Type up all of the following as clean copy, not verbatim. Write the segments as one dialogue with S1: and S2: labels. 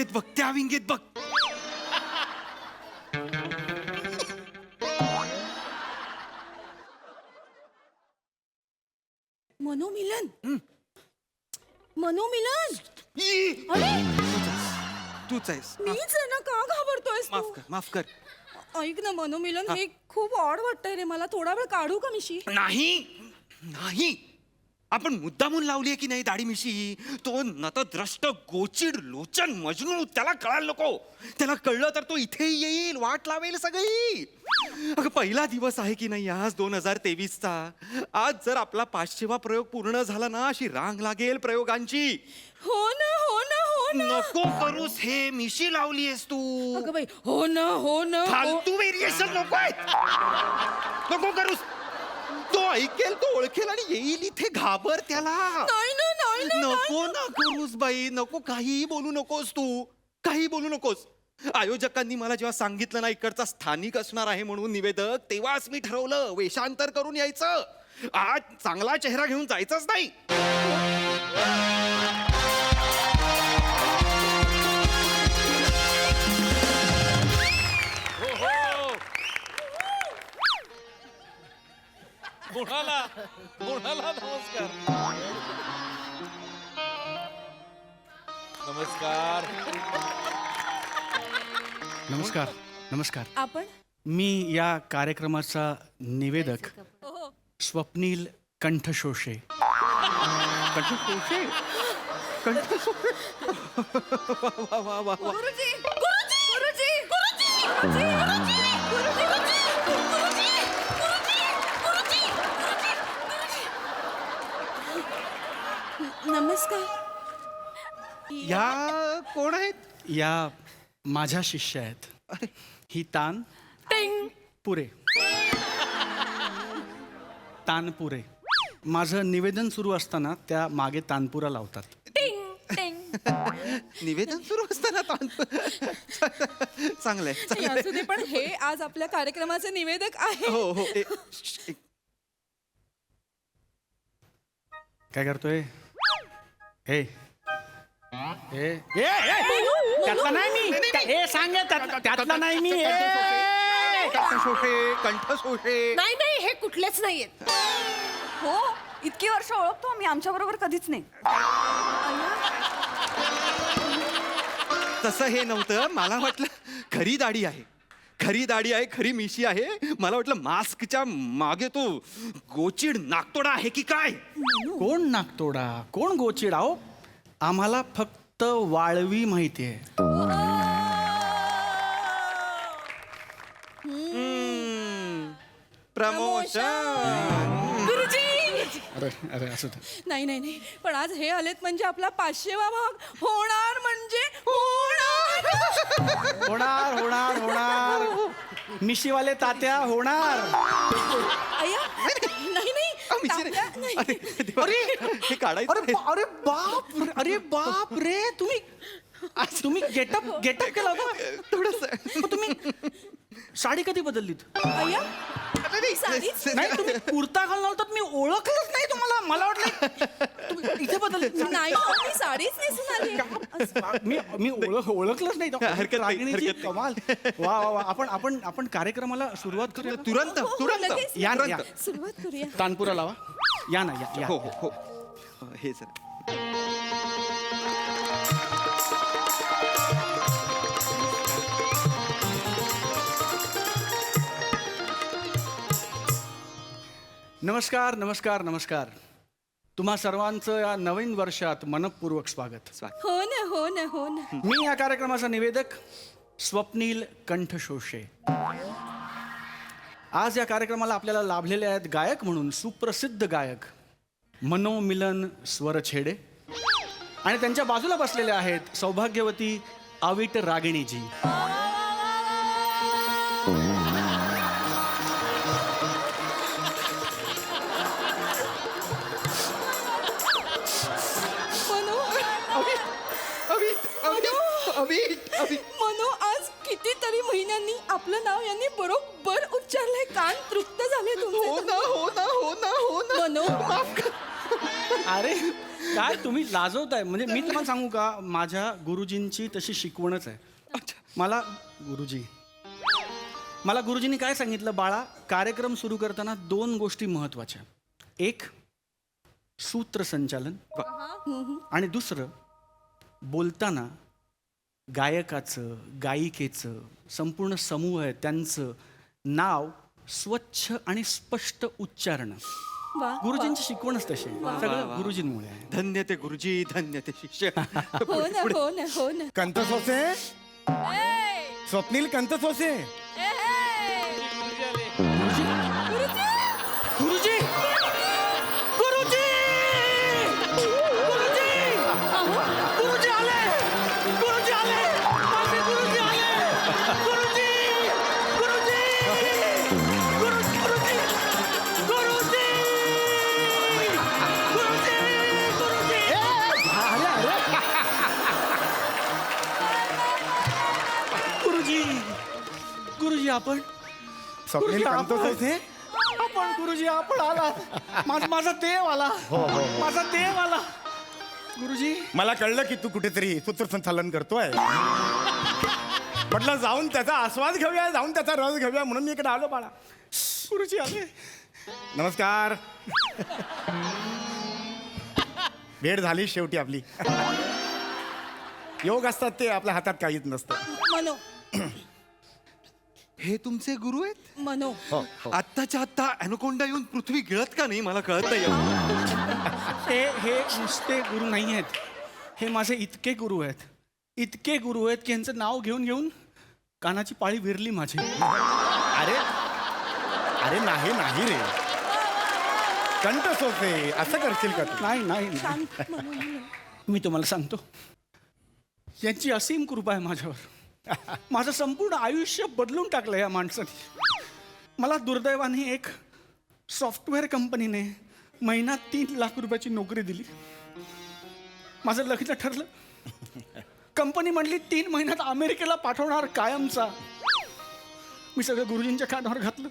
S1: विंगेत बघ, त्या विंगेत बघ.
S2: मनोमिलन. मनोमिलन.
S1: ई!
S2: अरे
S1: तूच आहेस.
S2: मीच आहे ना, का घाबरतोयस
S1: माफ
S2: तू?
S1: कर, माफ कर.
S2: ऐक ना मनोमिलन, हे खूप ऑड वाटतंय रे मला. थोडा वेळ काढू का मिशी?
S1: नाही नाही, आपण मुद्दामून लावलीये की नाही दाढी मिशी. तो नतद्रष्ट गोचिड लोचन मजनू, त्याला कळायला नको. त्याला कळलं तर तो इथे येईल, वाट लावेल सगळी. अगं पहिला दिवस आहे की नाही आज 2023चा. आज जर आपला 500वा प्रयोग पूर्ण झाला ना, अशी रांग लागेल प्रयोगांची.
S2: हो ना, हो ना, हो ना.
S1: नको करूस हे, मिशी लावलीयस तू.
S2: अगं बाई, हो ना, हो ना.
S1: फालतू व्हेरिएशन नको आहेत. नको करूस. तो ऐकेल, तो ओळखेल आणि येईल इथे. घाबर त्याला.
S2: नाही ना, नाही ना,
S1: नको ना करूस बाई, नको. काहीही बोलू नकोस तू, काही बोलू नकोस. आयोजकांनी मला जेव्हा सांगितलं ना इकडचा स्थानिक असणार आहे म्हणून निवेदक, तेव्हाच मी ठरवलं वेषांतर करून यायचं. आज चांगला चेहरा घेऊन जायचंच नाही.
S3: कोणाला कोणाला नमस्कार. नमस्कार.
S4: नमस्कार. नमस्कार.
S2: आपण
S4: मी या कार्यक्रमाचा निवेदक
S2: हो.
S4: स्वप्नील कंठशोषे.
S1: कंठशोषे. कंठशोषे. वा वा वा वा.
S2: गुरुजी, गुरुजी, गुरुजी, गुरुजी, गुरुजी, गुरुजी, गुरुजी, गुरुजी, गुरुजी, गुरुजी. नमस्कार.
S1: या कोण आहेत?
S4: या माझ्या शिष्य आहेत. ही तान
S2: टिंग.
S4: पुरे. तानपुरे. माझं निवेदन सुरू असताना त्या मागे तानपुरा लावतात.
S2: टिंग टिंग.
S1: निवेदन सुरू असताना चांगलंय
S2: नाही, असू दे, पण हे आज आपल्या कार्यक्रमाचे निवेदक आहे.
S1: हो हो.
S4: काय करतोय? हे ए ए त्यातला नाही मी. हे सांग, त्यातला नाही मी.
S1: कंठशोषे. कंठशोषे.
S5: नाही नाही, हे कुठलेच नाहीयेत. हो, इतकी वर्ष ओळखतो आम्ही, आमच्या बरोबर कधीच नाही.
S1: तसं हे नव्हतं. मला वाटलं खरी दाढी आहे, खरी दाढी आहे, खरी मिशी आहे. मला वाटलं मास्कच्या मागे तो गोचिड नाकतोडा आहे की काय.
S4: कोण नाकतोडा, कोण गोचिड? आहो, आम्हाला फक्त वाळवी माहिती आहे.
S1: प्रमोशन.
S2: गुरुजी.
S4: अरे अरे असं
S2: नाही नाही नाही, पण आज हे आलेत म्हणजे आपला 500वा भाग होणार म्हणजे होणार.
S4: होणार होणार होणार. मिशीवाले तात्या होणार.
S2: अय्या, नाही नाही, तात्या, नाही.
S1: अरे हे काढायचं.
S4: अरे बाप, अरे बाप रे. तुम्ही गेटअप केला होता
S1: थोडस.
S4: मग तुम्ही साडी कधी बदललीत?
S2: अय्या, साडीच?
S4: नाही, तुम्ही कुर्ता घालून आला तर मी ओळखलंच नाही तुम्हाला. मला वाटलं तुम्ही इथे बदलली.
S2: नाही, मी साडीच नेसून आली.
S4: मी ओळखलंच नाही.
S1: हरकत नाही,
S4: रागिणीची
S1: हरकत नाही.
S4: कमाल. वा वा वा. आपण कार्यक्रमाला सुरुवात करूया.
S1: तुरंत
S2: हो, हो,
S1: तुरंत.
S2: लगेच.
S4: या ना, या.
S2: सुरुवात करूया.
S4: तानपुरा लावा. या ना, या.
S1: हो हो हो. हे सर.
S4: नमस्कार नमस्कार नमस्कार. तुम्हा सर्वांचं या नवीन वर्षात मनपूर्वक स्वागत.
S2: हो ना, हो ना, हो ना.
S4: मी या कार्यक्रमाचा निवेदक स्वप्नील कंठशोषे. आज या कार्यक्रमाला आपल्याला लाभलेले आहेत गायक म्हणून सुप्रसिद्ध गायक मनोमिलन स्वरछेडे आणि त्यांच्या बाजूला बसलेले आहेत सौभाग्यवती आविट रागिणीजी.
S2: मनो, आज कितीतरी महिन्यांनी आपलं नाव यांनी बरोबर उच्चारलंय. कान तृप्त झाले तुमचे.
S1: हो ना, हो ना, हो ना, हो ना.
S2: मनो,
S4: अरे काय तुम्ही लाजवताय म्हणजे मी तुम्हाला सांगू का माझ्या गुरुजींची तशी शिकवणच आहे मला गुरुजींनी काय सांगितलं बाळा कार्यक्रम सुरू करताना 2 गोष्टी महत्वाच्या एक सूत्रसंचालन आणि दुसरं बोलताना गायकाचं गायिकेचं संपूर्ण समूह आहे त्यांचं नाव स्वच्छ आणि स्पष्ट उच्चारणं
S2: वा
S4: गुरुजींची शिकवणच तशी आहे. सगळं गुरुजींमुळे आहे
S1: धन्य ते गुरुजी धन्य ते शिष्य
S2: हो ना हो ना हो ना
S6: कंत सोसे स्वप्नील कंत सोसे
S4: गुरुजी गुरुजी गुरुजी गुरुजी आले गुरुजी आले माझे गुरुजी आले गुरुजी गुरुजी गुरुजी गुरुजी गुरुजी गुरुजी गुरुजी गुरुजी आपण
S6: स्वप्नील कंत सोसे
S4: आपण गुरुजी आपण आला माझा देव आला माझा देव आला गुरुजी
S6: मला कळलं की तू कुठेतरी सूत्रसंचालन करतोय म्हटलं जाऊन त्याचा आस्वाद घेऊया जाऊन त्याचा रस घेऊया म्हणून मी इकडे आलो बाळा
S4: गुरुजी आले
S6: नमस्कार भेट झाली शेवटी आपली योग असतात ते आपल्या हातात काहीच नसतं
S2: मनो
S1: हे तुमचे गुरु आहेत
S2: मनो
S1: आत्ताच्या आत्ता अॅनोकोंडा येऊन पृथ्वी गिळत का नाही मला कळत नाही
S4: हे नुसते गुरु नाही आहेत हे माझे इतके गुरु आहेत की यांचं नाव घेऊन घेऊन कानाची पाळी विरली माझी
S6: अरे अरे नाही नाही रे कंठ सोसे असं करशील का तू
S4: नाही नाही नाही.
S2: शांत मनो
S4: मी तुम्हाला सांगतो यांची असीम कृपा आहे माझ्यावर माझं संपूर्ण आयुष्य बदलून टाकलं या माणसाने मला दुर्दैवाने एक सॉफ्टवेअर कंपनीने महिन्यात 3 लाख रुपयाची नोकरी दिली माझं लग्न ठरलं कंपनी म्हणली 3 महिन्यात अमेरिकेला पाठवणार कायमचा मी सगळं गुरुजींच्या कानावर घातलं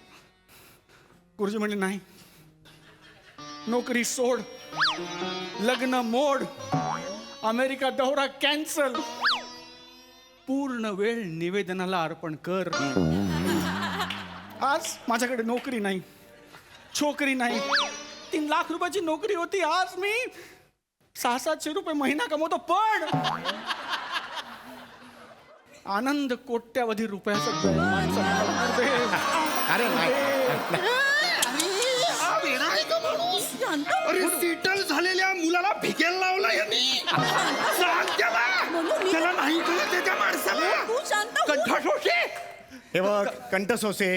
S4: गुरुजी म्हणले नाही नोकरी सोड लग्न मोड अमेरिका दौरा कॅन्सल पूर्ण वेळ निवेदनाला अर्पण कर आज माझ्याकडे नोकरी नाही छोकरी नाही 3 लाख रुपयाची नोकरी होती आज मी 600-700 रुपये महिना कमवतो पण आनंद कोट्यावधी रुपयाचा
S6: अरे नाही
S1: अरे सेटल झालेल्या मुलाला भिकेल लावला यांनी सांग त्याला नाही कळत त्या माणसाला
S2: तू शांत हो.
S1: कंठाशोषे
S6: हे बघ कंठ सोसे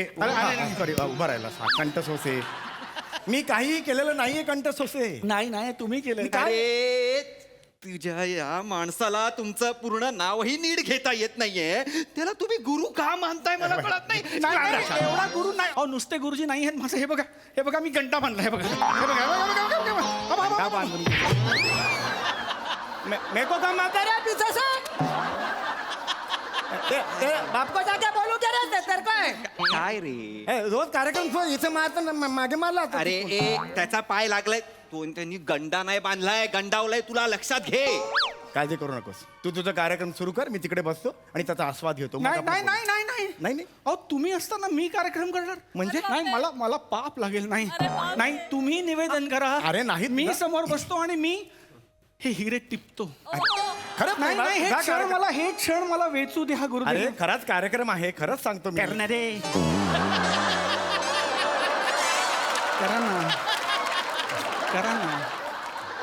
S6: सॉरी उभा राहिला कंठ सोसे मी काहीही केलेलं नाहीये कंठ सोसे
S4: नाही नाही तुम्ही केलं
S1: अरे तुझ्या या माणसाला तुमचं पूर्ण नावही नीट घेता येत नाहीये त्याला तुम्ही गुरु का मानताय मला कळत नाही
S4: एवढा गुरु नाही अहो नुसते गुरुजी नाही आहेत माझं हे बघा मी घंटा बांधला हे बघा हे बघा हे बघा, हे बघा, हे बघा.
S6: क्या बात बोली? मेरे को काम आता है पीछे से बाप को जाके बोलू क्या रे तेरे को
S1: काय रे
S6: रोज कार्यक्रम सुरू इथे मागे मारला होता.
S1: अरे त्याचा पाय लागलाय तो त्यांनी गंडा नाही बांधलाय गंडावलाय तुला लक्षात घे
S6: काळजी करू नकोस तू तुझा कार्यक्रम सुरू कर मी तिकडे बसतो आणि त्याचा आस्वाद घेतो मग
S4: नाही
S6: आपण
S4: नाही
S6: बोलू.
S4: नाही नाही नाही
S6: नाही नाही
S4: अहो तुम्ही असताना मी कार्यक्रम करणार
S6: म्हणजे?
S4: नाही मला पाप लागेल नाही नाही तुम्ही निवेदन करा
S6: अरे नाही,
S4: मी
S6: तुला-
S4: समोर बसतो आणि मी हे हिरे टिपतो
S6: खरंच
S4: नाही नाही हे
S6: जा
S4: क्षण
S6: कार्यक्रम-
S4: मला हे क्षण मला वेचू द्या
S6: अरे
S4: गुरुदेव
S6: खराच कार्यक्रम आहे खरंच सांगतो मी
S4: करणारे करा ना करा ना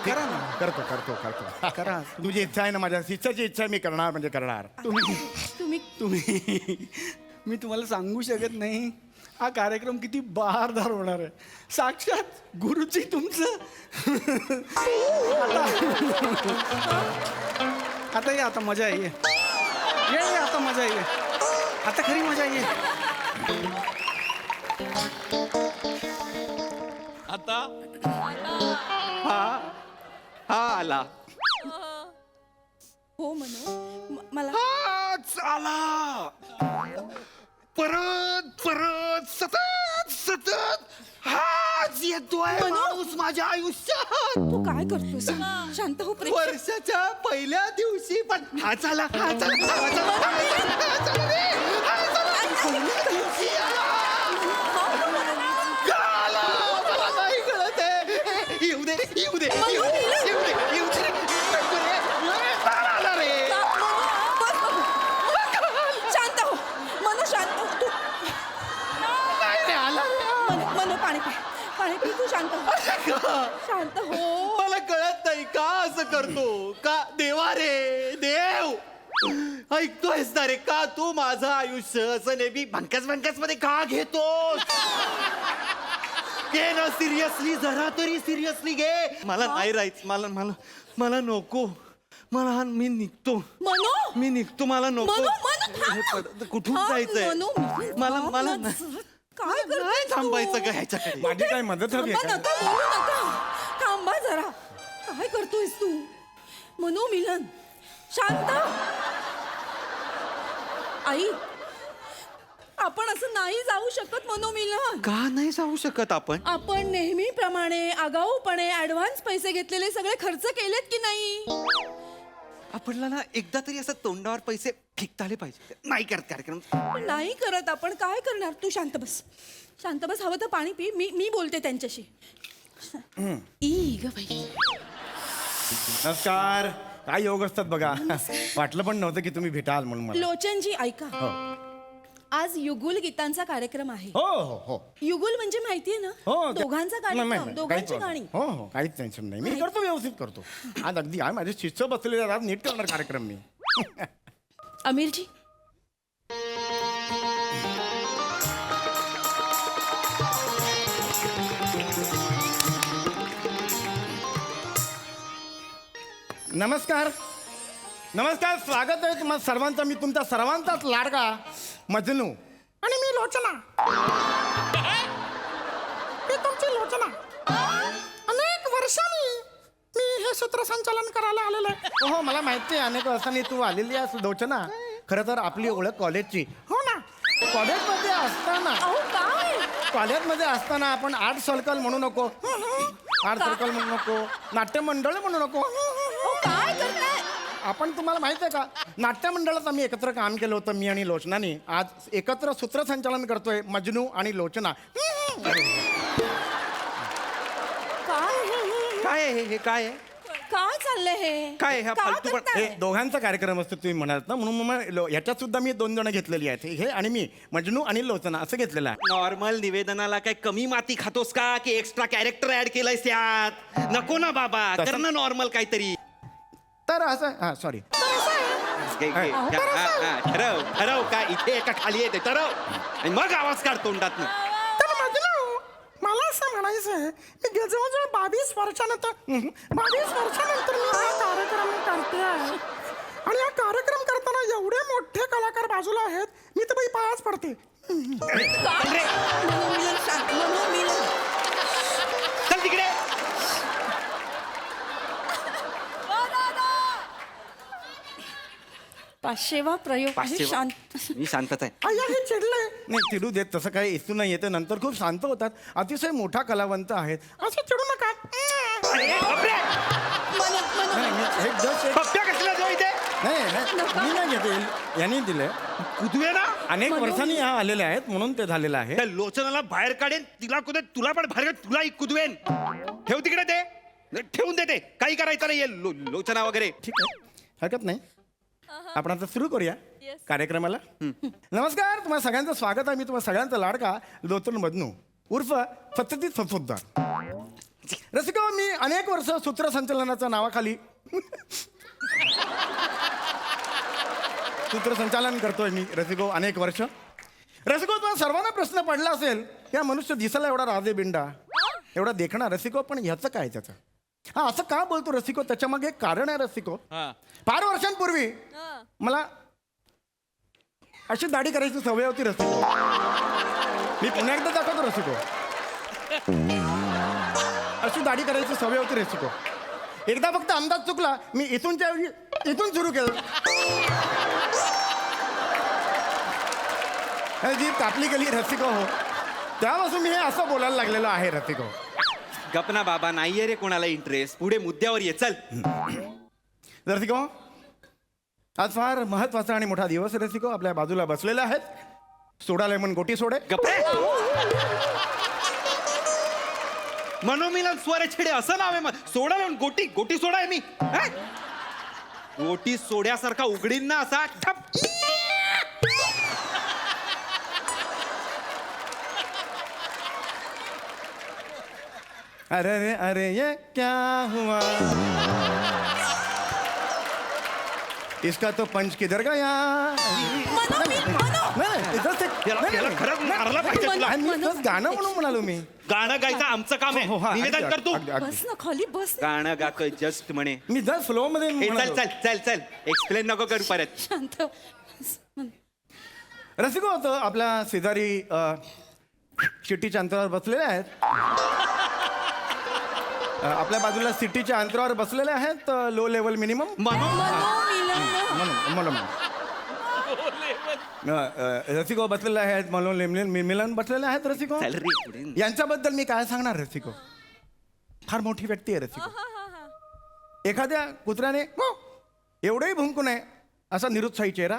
S4: करा ना
S6: करतो करतो करतो
S4: करा
S6: तुझी इच्छा आहे ना माझ्या शिष्याची इच्छा आहे मी करणार म्हणजे करणार
S4: तुम्ही मी तुम्हाला सांगू शकत नाही हा कार्यक्रम किती बहारदार होणार आहे साक्षात गुरुजी तुमचं आता ये आता मजा ये आता मजा ये आता खरी मजा ये
S3: आता
S1: हा आला
S2: हो मनो मला
S1: हाच आला परत परत सतत सतत हाच येतोय
S2: मनू.
S1: माणूस माझ्या आयुष्यात
S2: तू काय करतोस शांत हो प्रेक्षक
S1: वर्षाच्या पहिल्या दिवशी पण हा चला हा चला हा चला, हा चला रे, हा चला. पहिल्या दिवशी आला. का आला? मला नाही कळत आहे. येऊ दे येऊ दे येऊ दे येऊ दे येऊ दे नको रे. का आला रे?
S2: शांत हो मनू शांत हो तू
S1: नाही आला.
S2: मनू पाणी पी पाणी पी तू शांत हो शांत हो
S1: मला कळत नाही का असं करतो का देवा रे देव ऐकतोयस ना रे का तू माझं आयुष्य असं नेहमी भंकस मध्ये का घेतोस घे ना सिरियसली जरा तरी सिरियसली घे मला नाही राहायचं मला मला मला नको मला मी निघतो
S2: मनू
S1: मी निघतो मला नको
S2: मनू मनू थांब ना.
S1: कुठून
S2: थांब,
S1: जायचंय
S2: मनू,
S1: मला
S2: थांब
S1: मला
S2: ना.
S1: नाही
S2: काय करतोय
S1: नाही
S2: तू?
S1: थांबायचं का ह्याच्याकडे
S6: माझी काय मदत हवी
S2: थांबा
S6: आहे का?
S2: नका बोलू नका थांबा जरा काय करतोयस तू मनू मिलन शांत आई आपण असं नाही जाऊ शकत मनू मिलन
S1: का नाही जाऊ शकत
S2: आपण नेहमीप्रमाणे आगाऊपणे ऍडव्हान्स पैसे घेतलेले सगळे खर्च केलेत की नाही
S1: आपल्याला ना एकदा तरी असं तोंडावर पैसे फेकताले पाहिजे नाही करत कार्यक्रम
S2: पण नाही करत आपण काय करणार तू शांत बस हवं तर पाणी पी मी बोलते त्यांच्याशी ई ग बाई
S6: नमस्कार काय योग असतात बघा वाटलं पण नव्हतं की तुम्ही भेटाल म्हणून मला
S2: लोचनजी ऐका आज युगुल गीतांचा कार्यक्रम आहे
S6: हो हो हो
S2: युगुल म्हणजे माहितीये ना
S6: हो ते-
S2: दोघांचा
S6: नाही, नाही,
S2: कार्यक्रम
S6: नाही,
S2: दोघांची
S6: काहीच
S2: गाणी
S6: हो हो काहीच टेन्शन नाही मी करतो व्यवस्थित करतो आज अगदी आहे माझे शिष्य बसलेले आहेत, आज नीट करणार कार्यक्रम मी
S2: अमीरजी
S6: नमस्कार नमस्कार स्वागत आहे तुम्हा सर्वांचं मी तुमचा सर्वांचाच लाडका मजनू आणि मी लोचना मी तुमची लोचना अनेक वर्षांनी मी हे सूत्रसंचालन करायला आलेलो आहे हो मला माहिती आहे अनेक वर्षांनी तू आलेली आहेस लोचना खरं तर आपली ओळख कॉलेजची हो ना कॉलेजमध्ये असताना
S2: अहो काय
S6: कॉलेजमध्ये असताना आपण आर्ट सर्कल म्हणू नको आर्ट सर्कल म्हणू नको नाट्य मंडळ म्हणू नको
S2: अहो काय करताय
S6: आपण तुम्हाला माहित आहे का नाट्य मंडळात आम्ही एकत्र काम केलं होतं मी आणि लोचनानी आज एकत्र सूत्रसंचालन करतोय मजनू आणि लोचना
S2: काय
S1: हे काय आहे
S2: काय चाललंय हे
S1: काय हा
S2: का
S1: फालतू पण-
S2: करताय?
S6: हे दोघांचा कार्यक्रम असतो तुम्ही म्हणालात ना म्हणून मग ह्याच्यात सुद्धा मी 2 जण घेतलेली आहेत हे आणि मी मजनू आणि लोचना असं घेतलेलं आहे
S1: नॉर्मल निवेदनाला काय कमी माती खातोस का की एक्स्ट्रा कॅरेक्टर ऍड केलंयस यात नको ना बाबा
S6: तसं-
S1: कर ना नॉर्मल काहीतरी
S6: तर असं हां सॉरी
S1: ठरव ठरव काय इथे एका खाली येते ठरव आणि मग आवाज काढ तोंडात
S6: तर मजनू मला असं म्हणायचं आहे मी जवळजवळ 22 वर्षानंतर मी हा कार्यक्रम करते आहे आणि हा कार्यक्रम करताना एवढे मोठे कलाकार बाजूला आहेत मी तर बाई पायाच पडते
S2: काय? मनू मिलन शांत मनू मिलन
S1: चल तिकडे
S2: पाचशेवा प्रयोग आहे
S1: पाचशे
S2: शांत
S1: मी शांतच आहे
S6: अय्या हे चिडले नाही चिडू देत तसं काही इस्तू नाही येते नंतर खूप शांत होतात अतिशय मोठा कलावंत आहेत असं चिडू नका
S1: अरे, बापरे!
S6: नाही, हे just एक-
S1: पप्प्या कसला जो इथे
S6: नाही मी नाही घेते यांनी दिले
S1: कुदवे ना
S6: अनेक वर्षांनी हा आलेले आहेत म्हणून ते झालेलं आहे
S1: त्या लोचनाला बाहेर काढेन तिला कुदेन तुला पण बाहेर काढेन, तुला कुदवेन ठेव तिकडे ते ठेवून देते काही करायचं नाही लोचना वगैरे
S6: ठीक आहे हरकत नाही आपण आता सुरू करूया कार्यक्रमाला नमस्कार तुम्हाला सगळ्यांचं स्वागत आहे मी तुम्हाला सगळ्यांचा लाडका लोचन मजनू उर्फ सत्यजित सफोद्दार रसिको मी अनेक वर्ष सूत्रसंचालनाच्या नावाखाली सूत्रसंचालन करतोय मी रसिको अनेक वर्ष रसिको तुम्हाला सर्वांना प्रश्न पडला असेल या मनुष्य दिसायला एवढा राजे बिंडा एवढा देखणा रसिको पण ह्याचं काय त्याचं हा असं का बोलतो रसिको त्याच्या मागे एक कारण आहे रसिको फार वर्षांपूर्वी मला अशी दाढी करायची सवय होती रसिको मी पुन्हा एकदा दाखवतो रसिको अशी दाढी करायची सवय होती रसिको एकदा फक्त अंदाज चुकला मी इथूनच्या ऐवजी इथून सुरू केलं जीभ कापली गेली रसिको हो तेव्हापासून मी हे असं बोलायला लागलेलो आहे रसिको
S1: गपना बाबा, नाहीये रे कोणाला इंटरेस्ट. पुढे मुद्द्यावर ये, चल.
S6: रसिको, आज फार महत्वाचा आणि मोठा दिवस आहे रसिको. आपल्या बाजूला बसलेले आहेत सोडा लेमन गोटी सोडे.
S1: गप्रे. मनोमिलन स्वर छेडे असं नाव आहे. सोडा लावून गोटी, गोटी सोडा आहे मी. हा? गोटी सोड्यासारखा उघडीन ना असा ठप.
S6: अरे रे अरे ये क्या हुआ, इसका तो पंच किधर गया. नाही, इथंच ते-
S1: याला-
S6: नाही,
S1: याला
S6: नाही,
S1: खरंच
S6: नाही,
S1: मारलं पाहिजे
S6: नाही,
S1: तुला.
S6: मी इथंच गाणं म्हणून म्हणालो मी.
S1: गाणं गायचं आमचं काम
S6: हो, हा,
S1: आहे. निवेदन
S6: अगदी,
S1: कर तू.
S6: अगदी, अगदी.
S2: बस ना खाली बस ना.
S1: गाणं गातोय जस्ट म्हणे.
S6: मी जर फ्लो मध्ये
S1: ए, चल
S6: म्हणालो.
S1: चल चल चल, एक्सप्लेन नको करू परत.
S2: शांत
S6: रसिको होतं आपल्या शेजारी शिट्टीच्या अंतरावर बसलेले आहेत. आपल्या बाजूला सिटीच्या अंतरावर बसलेले आहेत लो लेवल मिनिमम
S2: मनोमिलन.
S6: म्हणून रसिको बसलेले आहेत म्हणून मिलन बसलेले आहेत रसिको.
S1: चल रे पुढे.
S6: यांच्याबद्दल मी काय सांगणार रसिको. फार मोठी व्यक्ती आहे रसिको. एखाद्या कुत्र्याने "हो, एवढंही भुंकू नये असा निरुत्साही चेहरा.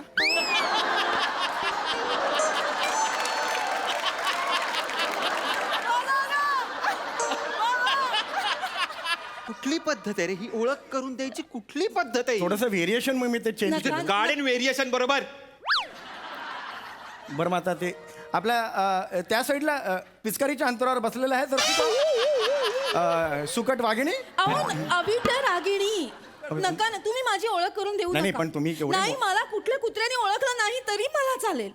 S1: कुठली पद्धत आहे रे ही? ओळख करून द्यायची कुठली पद्धत आहे?
S6: थोडस व्हेरिएशन मग मी ते चेंज
S2: नका.
S6: केलं.
S1: गार्डन व्हेरिएशन बरोबर.
S6: बरं मग आता ते आपल्या त्या साईडला पिचकारीच्या अंतरावर बसलेलं आहे तर सुकट वाघिणी.
S2: अहो अभिट रागिणी. नका ना, तुम्ही माझी ओळख करून देऊ
S6: नाही,
S2: नका.
S6: पण तुम्ही केवढे
S2: नाही, मला कुठल्या कुत्र्याने ओळखलं नाही तरी मला चालेल.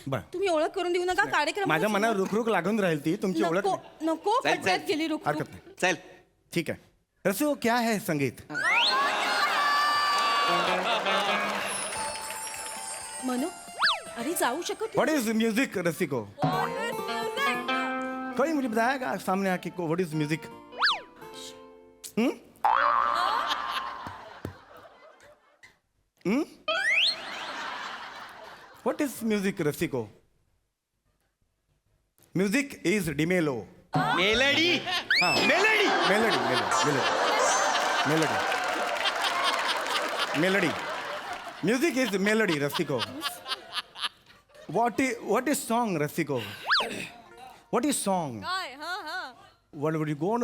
S6: बर
S2: तुम्ही ओळख करून देऊ नका. कार्यक्रम
S6: माझ्या मनात रुखरुख लागून राहील ती तुमची ओळख
S2: नको
S6: नाही.
S2: नको
S1: चल,
S2: फटक्यात
S1: चल.
S2: गेली रुख
S6: हरकत नाही.
S1: चल.
S6: ठीक आहे रसिको क्या है संगीत.
S2: मनो, अरे जाऊ शकत
S6: व्हाट इज म्यूजिक रसिको. कोई मुझे बताएगा सामने आके what is music. What is music रसिको. म्यूजिक इज डिमेलो.
S1: मेलडी.
S6: हाँ.
S1: Melody.
S6: Melody melody melody melody music is melody रसिको. what is song रसिको. what is song. what would you go on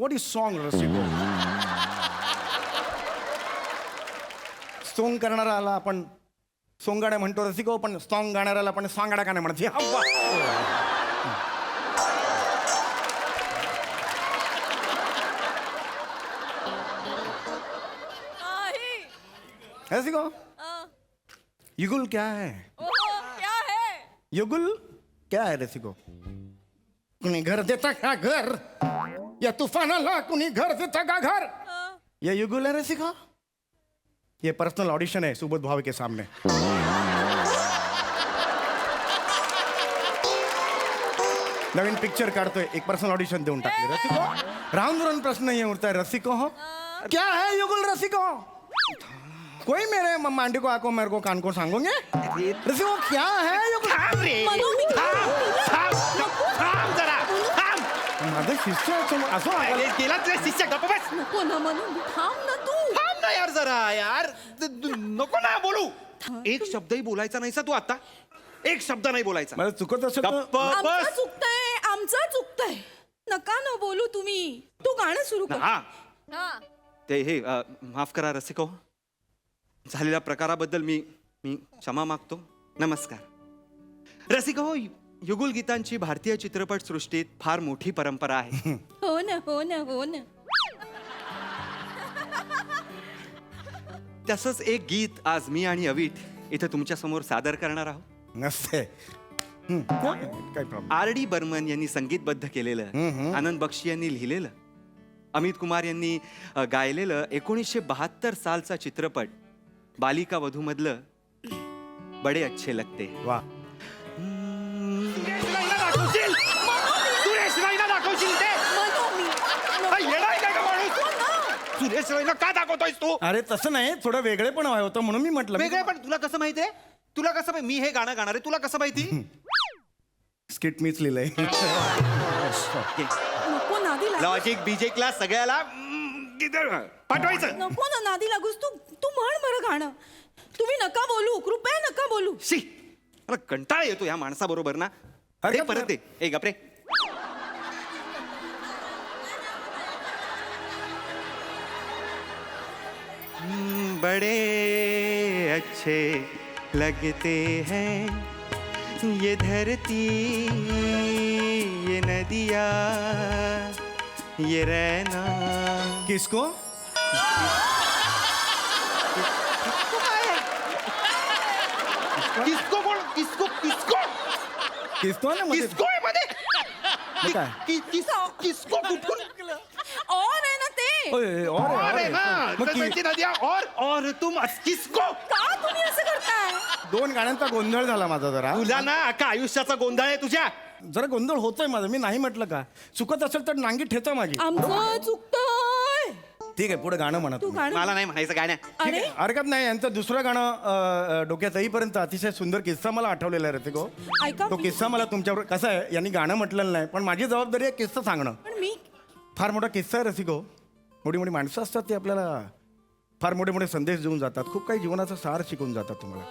S6: what is song रसिको. सोंग करणाराला आपण सोंगाड्या म्हणतो रसिको, पण song गाणाऱ्याला आपण सांगाड्या का नाही म्हणत. रसिको युगुल क्या है. युगुल क्या है रसिको. कुणी घर देता का घर, या तूफानाला कुणी घर देता का घर. ये युगुल है रसिको. ये पर्सनल ऑडिशन है सुबोध भावे के सामने. नवीन पिक्चर काढतोय, एक पर्सनल ऑडिशन देऊन टाकले रसिको. राहून प्रश्न ये उठता है रसिको. हो क्या है युगुल रसिको. कोई मेरे मांडी को आको मेरे को कान को सांगोगे रसिको क्या है युगुल.
S1: थांब रे.
S2: मनो, मी
S1: थांब. थांब जरा. थांब.
S6: माझं शिष्य असं
S1: अरे गेला तुझ्या शिष्य. गप्प बस.
S2: नको ना मनो, थांब ना तू.
S1: थांब ना यार जरा यार. नको ना बोलू. एक शब्दही बोलायचा नाहीसा तू आता. एक शब्द नाही बोलायचा.
S6: मला चुकत असेल तर
S1: गप्प
S2: आमचं
S1: बस.
S2: चुकतंय, आमचं चुकतंय. नका ना बोलू तुम्ही. तू गाणं सुरू कर.
S1: हा ते हे माफ करा रसिको. झालेल्या प्रकाराबद्दल मी क्षमा मागतो. नमस्कार. रसिको, युगुल गीतांची भारतीय चित्रपट सृष्टीत फार मोठी परंपरा आहे.
S2: हो ना हो ना हो ना.
S1: तसंच एक गीत आज मी आणि अविट इथे तुमच्या समोर सादर करणार आहोत.
S6: नसते. काय प्रॉब्लेम.
S1: R.D. बर्मन यांनी संगीतबद्ध केलेलं, आनंद बक्षी यांनी लिहिलेलं, अमित कुमार यांनी गायलेलं 1972 सालचा चित्रपट बालिका वधू मधलं बडे अच्छे लगते.
S6: वा.
S1: सुरेश राईना दाखवशील ते.
S2: मनो, मी
S1: हा, येडा आहे काय का माणूस? सुरेश राईना का दाखवतोयस तू?
S6: अरे तसं नाही, थोडं वेगळे पण हवं होतं म्हणून मी म्हटलं.
S1: वेगळे पण तुला कसं माहितीये? तुला कसं माहिती मी हे गाणं गाणार आहे? तुला कसं माहिती?
S6: स्किट मीच लिहिलंय.
S2: नको ना नादी लागू
S1: लॉजिक बीजे क्लास सगळ्याला पाठवायचं.
S2: नको ना नादी लागूस. तू तू म्हण बरं गाणं. तुम्ही नका बोलू, कृपया नका बोलू.
S1: शी मला कंटाळा येतो या माणसाबरोबर ना. अरे
S6: हरकत
S1: परत
S6: नाही.
S1: दे. ए गपरे. बड़े अच्छे लगते हैं ये धरती ये नदिया ये रहना.
S6: किसको
S1: किसको बोल. किसको किसको
S6: किसको ना मध्ये
S1: किसको आहे मध्ये.
S6: हे काय?
S1: किसको कुठून.
S2: और आहे ना ते.
S6: ओय, और
S1: और आहे ना.
S6: मग की-
S1: कसं नदिया और तुम किसको.
S2: का तुम्ही असं करताय?
S6: दोन गाण्यांचा गोंधळ झाला माझा जरा.
S1: तुला ना अख्खा आयुष्याचा गोंधळ आहे तुझ्या.
S6: जरा गोंधळ होतोय माझा. मी नाही म्हटलं का. चुकत असेल तर नांगी ठेचा माझी.
S2: आमचं चुकतंय.
S6: ठीक आहे पुढे गाणं म्हणा
S2: तू
S6: तुम्ही.
S2: गाणं.
S1: मला नाही म्हणायचं गाण्या.
S6: ठीक
S2: अरे
S6: आहे, हरकत नाही. यांचं दुसरं गाणं डोक्यात येईपर्यंत अतिशय सुंदर किस्सा मला आठवलेला आहे रसिको.
S2: ऐका.
S6: तो किस्सा मला तुमच्यावर कसं आहे यांनी गाणं म्हटलेलं नाही पण माझी जबाबदारी आहे किस्सा सांगणं.
S2: पण मी
S6: फार मोठा किस्सा आहे रसिको. मोठी मोठी माणसं असतात ती आपल्याला फार मोठे मोठे संदेश देऊन जातात. खूप काही जीवनाचा सार शिकवून जातात तुम्हाला.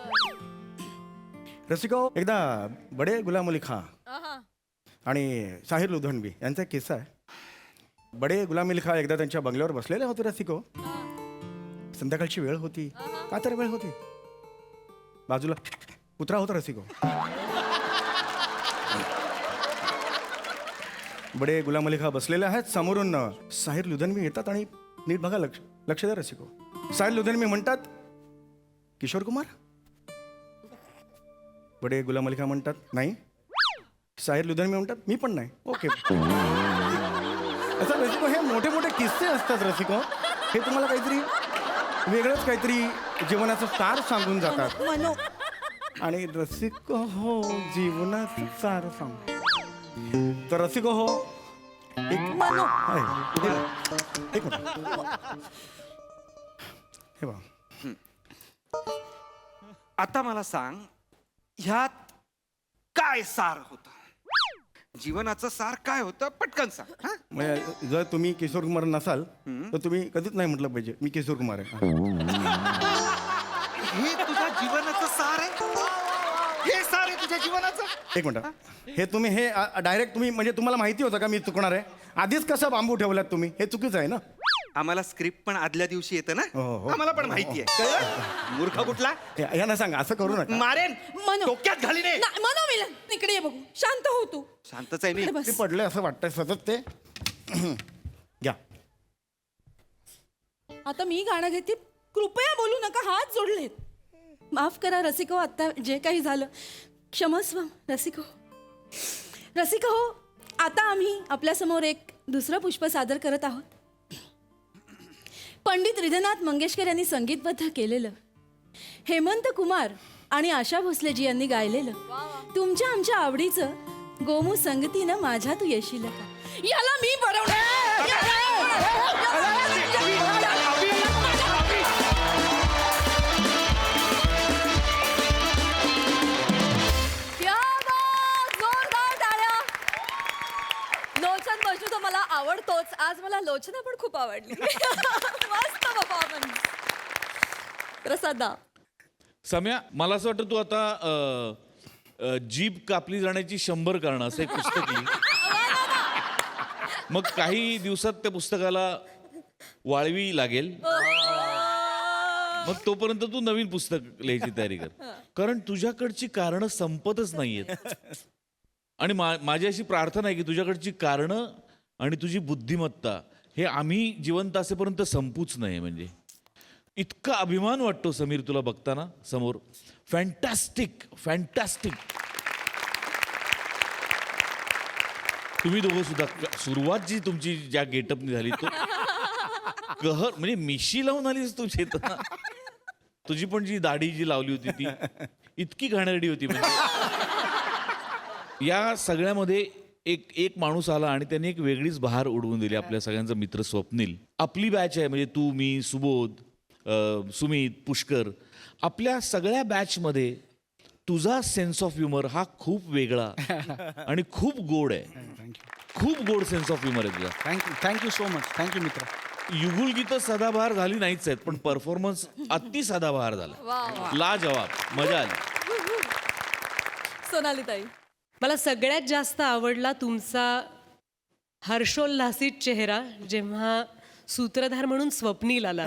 S6: रसिको एकदा बडे गुलाम अली खां आणि साहिर लुधनबी यांचा एक किस्सा आहे. बडे गुलाम अली खां एकदा त्यांच्या बंगल्यावर बसलेले होते रसिको. संध्याकाळची वेळ होती. का तर वेळ होती. बाजूला कुत्रा होता रसिको. बडे गुलाम अली खां बसलेले आहेत. समोरून साहिर लुधनबी येतात आणि नीट बघा लक्ष द्या रसिको. साहिर लुधनबी म्हणतात किशोर कुमार. बडे गुलाम अली खां म्हणतात नाही. साहिर लुधनबी म्हणतात मी पण नाही. ओके. असं रसिको हे मोठे मोठे किस्से असतात रसिको. हे तुम्हाला काहीतरी वेगळंच काहीतरी जीवनाचं सार सांगून जातात.
S2: मनो
S6: आणि रसिको हो जीवनाचं सार सांग. तर रसिको हो एक
S2: मनो
S6: आहे. एक मिनिट. हे बघा
S1: आता मला सांग ह्यात काय सार होतं. जीवनाचं सार काय होतं पटकन सांग. हा?
S6: म्हणजे जर तुम्ही किशोर कुमार नसाल तर तुम्ही कधीच नाही म्हटलं पाहिजे मी किशोर कुमार आहे.
S1: हे तुझ्या जीवनाचं सार आहे. हे सार आहे तुझ्या जीवनाचं.
S6: एक मिनिट. हे तुम्ही हे डायरेक्ट तुम्ही म्हणजे तुम्हाला माहिती होतं का मी चुकणार आहे. आधीच कसं बांबू ठेवलात तुम्ही. हे चुकीचं आहे ना.
S1: आम्हाला स्क्रिप्ट पण आदल्या दिवशी येतं ना.
S6: हो, हो.
S1: आम्हाला पण माहिती आहे. कळलं? मूर्ख कुठला.
S6: यांना सांगा असं करू नका.
S1: मारेन
S2: मनो.
S1: डोक्यात घालीने.
S2: मनो मिलन इकडे ये बघू. शांत हो तू.
S1: शांतच आहे मी.
S2: इकडे बस.
S6: ते पडले असं वाटतंय सतत ते. घ्या.
S2: आता मी गाणं घेते. कृपया बोलू नका. हात जोडलेत. माफ करा रसिको. आता जे काही झालं क्षमस्व रसिको. रसिको हो आता आम्ही आपल्यासमोर एक दुसरं पुष्प सादर करत आहोत. पंडित हृदयनाथ मंगेशकर यांनी संगीतबद्ध केलेलं, हेमंत कुमार आणि आशा भोसलेजी यांनी गायलेलं, तुमच्या आमच्या आवडीचं गोमू संगतीनं माझ्या तू येशील का. याला मी
S5: जोरदार टाळ्या. लोचन बसू तर मला आवडतोच. आज मला लोचना पण खूप आवडली. मस्त परफॉर्मन्स. प्रसादा
S3: सम्या मला असं वाटतं तू आता जीभ कापली जाण्याची 100 कारणं असं एक पुस्तक लिही. मग काही दिवसात त्या पुस्तकाला वाळवी लागेल. मग तोपर्यंत तू नवीन पुस्तक लिहायची तयारी कर. कारण तुझ्याकडची कारणं संपतच नाहीयेत. आणि माझी अशी प्रार्थना आहे की तुझ्याकडची कारणं आणि तुझी बुद्धिमत्ता हे आम्ही जिवंत असेपर्यंत संपूच नाही. म्हणजे इतका अभिमान वाटतो समीर तुला बघताना समोर. Fantastic fantastic. तुम्ही दोघं सुद्धा सुरुवात जी तुमची ज्या गेटअपनी झाली तो कहर म्हणजे मिशी लावून आलीस तू चेतना. तुझी पण जी दाढी जी लावली होती ती इतकी घाणेरडी होती. म्हणजे या सगळ्यामध्ये एक माणूस आला आणि त्यांनी एक वेगळीच बहार उडवून दिली. आपल्या सगळ्यांचा मित्र स्वप्नील. आपली बॅच आहे म्हणजे तू मी सुबोध सुमित पुष्कर. आपल्या सगळ्या बॅचमध्ये तुझा सेन्स ऑफ ह्युमर हा खूप वेगळा आणि खूप गोड आहे. खूप गोड सेन्स ऑफ ह्युमर आहे तुझा.
S4: Thank you so much. थँक्यू मित्र.
S3: युगुल गीतं सदाबहार झाली नाहीच आहेत, पण परफॉर्मन्स अति सदाबहार झाला. लाजवाब, मजा आली.
S2: सोनाली ताई.
S7: मला सगळ्यात जास्त आवडला तुमचा हर्षोल्लासित चेहरा जेव्हा सूत्रधार म्हणून स्वप्नील आला.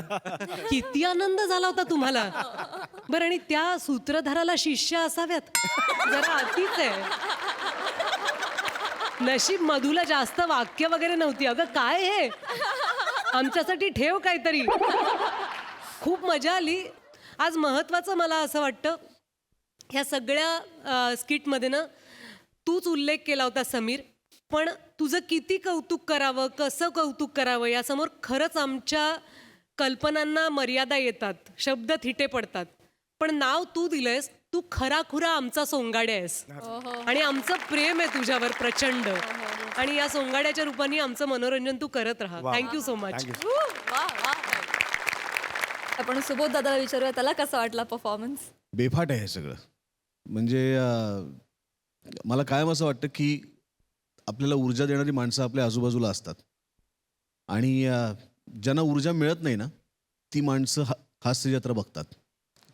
S7: किती आनंद झाला होता तुम्हाला. बरं, आणि त्या सूत्रधाराला शिष्य असाव्यात, जरा अतिच आहे. नशीब मधुला जास्त वाक्य वगैरे नव्हती. अगं काय हे, आमच्यासाठी ठेव काहीतरी. खूप मजा आली आज. महत्वाचं मला असं वाटतं, ह्या सगळ्या स्किटमध्ये ना तूच उल्लेख केला होता समीर, पण तुझं किती कौतुक करावं, कसं कौतुक करावं यासमोर खरंच आमच्या कल्पनांना मर्यादा येतात, शब्द थिटे पडतात. पण नाव तू दिलंयस, तू खराखुरा आमचा सोंगाड्या आहेस आणि आमचं प्रेम आहे तुझ्यावर प्रचंड. आणि या सोंगाड्याच्या रूपाने आमचं मनोरंजन तू करत राहा. Thank you so much.
S2: आपण सुबोध दादाला विचारूया, त्याला कसा वाटला परफॉर्मन्स.
S8: बेफाट आहे हे सगळं. म्हणजे मला कायम असं वाटतं की आपल्याला ऊर्जा देणारी माणसं आपल्या आजूबाजूला असतात आणि ज्यांना ऊर्जा मिळत नाही ना ती माणसं हास्यजत्रा बघतात,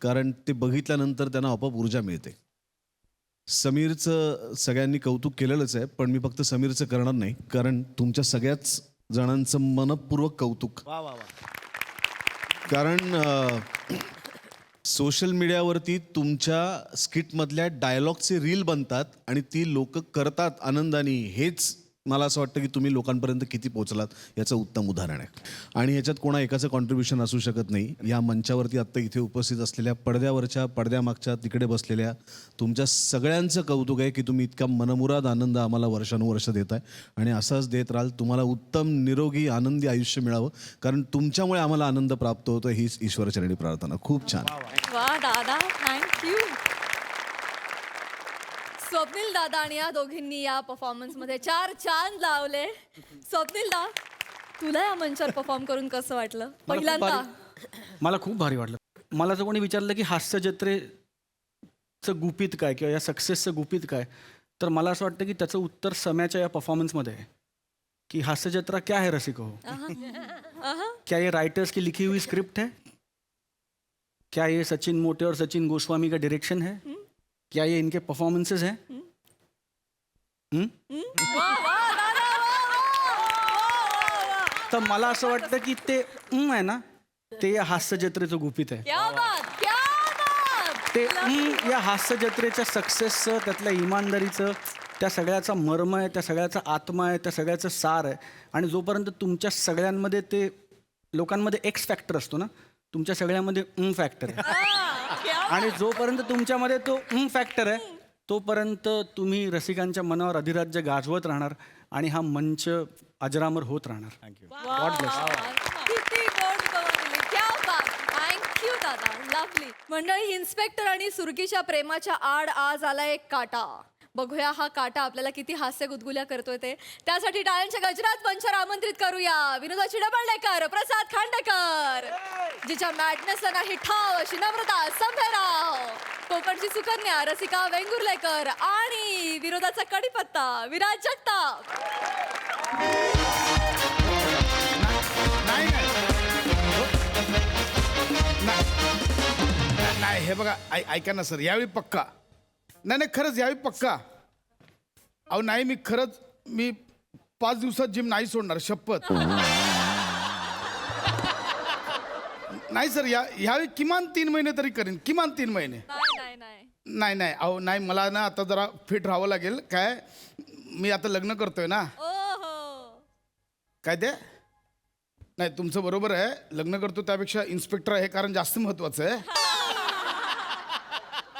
S8: कारण ते बघितल्यानंतर त्यांना आपोआप ऊर्जा मिळते. समीरचं सगळ्यांनी कौतुक केलेलंच आहे, पण मी फक्त समीरचं करणार नाही, कारण तुमच्या सगळ्याच जणांचं मनपूर्वक कौतुक. कारण सोशल मीडियावरती तुमच्या स्किटमधल्या डायलॉगचे रील बनतात आणि ती लोक करतात आनंदाने. हेच मला असं वाटतं की तुम्ही लोकांपर्यंत किती पोहोचलात याचं उत्तम उदाहरण आहे. आणि ह्याच्यात कोणा एकाचं कॉन्ट्रीब्युशन असू शकत नाही. या मंचावरती आत्ता इथे उपस्थित असलेल्या पडद्यावरच्या, पडद्यामागच्या, तिकडे बसलेल्या तुमच्या सगळ्यांचं कौतुक आहे की तुम्ही इतका मनमुराद आनंद आम्हाला वर्षानुवर्ष देताय आणि असाच देत राहाल. तुम्हाला उत्तम निरोगी आनंदी आयुष्य मिळावं, कारण तुमच्यामुळे आम्हाला आनंद प्राप्त होतो, हीच ईश्वरचरणी प्रार्थना. खूप छान.
S2: वा दादा, थँक्यू. स्वप्नील दादा आणि या दोघींनी या परफॉर्मन्स मध्ये 4 चांद लावले. स्वप्नील दा, तुला या मंचावर परफॉर्म करून कसं वाटलं पहिल्यांदा.
S4: मला खूप भारी वाटलं. मला जर कोणी विचारलं की हास्य जत्रेचं गुपित काय किंवा या सक्सेसचं गुपित काय, तर मला असं वाटतं की त्याचं उत्तर सम्याच्या या परफॉर्मन्समध्ये आहे की हास्य जत्रा क्या है रसिको. क्या ये राइटर्स की लिखी हुई स्क्रिप्ट है? क्या ये सचिन मोटे और सचिन गोस्वामी का डायरेक्शन है? क्या ये इनके परफॉर्मेंसेस हैं? तर मला असं वाटतं की ते आहे ना, ते या हास्य जत्रेचं गुपित आहे.
S2: क्या बात, क्या बात.
S4: ते या हास्य जत्रेच्या सक्सेसचं, त्यातल्या इमानदारीचं, त्या सगळ्याचा मर्म आहे, त्या सगळ्याचा आत्मा आहे, त्या सगळ्याचं सार आहे. आणि जोपर्यंत तुमच्या सगळ्यांमध्ये ते लोकांमध्ये एक्स फॅक्टर असतो ना, तुमच्या सगळ्यामध्ये फॅक्टर आहे. आणि जोपर्यंत तुमच्यामध्ये तो फॅक्टर आहे तोपर्यंत तुम्ही रसिकांच्या मनावर अधिराज्य गाजवत राहणार आणि हा मंच अजरामर होत राहणार. God bless.
S2: किती गोड गवळणी. क्या बात. थँक्यू दादा, लवली. मंडळी, इन्स्पेक्टर आणि सुरकीच्या प्रेमाच्या आड आज आला एक काटा. बघूया हा काटा आपल्याला किती हास्य गुदगुल्या करतोय ते. त्यासाठी टाळ्यांच्या गजरात मंचावर आमंत्रित करूया विनोदाची डबळलेकर, प्रसाद खांडेकर, जिच्या मॅडनेसला नाही ठाव अशी नम्रता संभेराव, कोकणची सुकन्या रसिका वेंगुर्लेकर आणि विरोधाचा कडीपत्ता विराज जगताप.
S6: नाही हे बघा, ऐका ना सर, यावेळी पक्का. नाही खरंच यावेळी पक्का. अहो नाही, मी खरंच 5 दिवसात जिम नाही सोडणार, शपथ. नाही सर, यावेळी किमान 3 महिने तरी करेन, किमान 3 महिने. नाही अहो नाही, मला ना आता जरा फिट राहावं लागेल. काय, मी आता लग्न करतोय ना. काय ते? नाही तुमचं बरोबर आहे, लग्न करतो त्यापेक्षा इन्स्पेक्टर आहे कारण जास्त महत्वाचं आहे.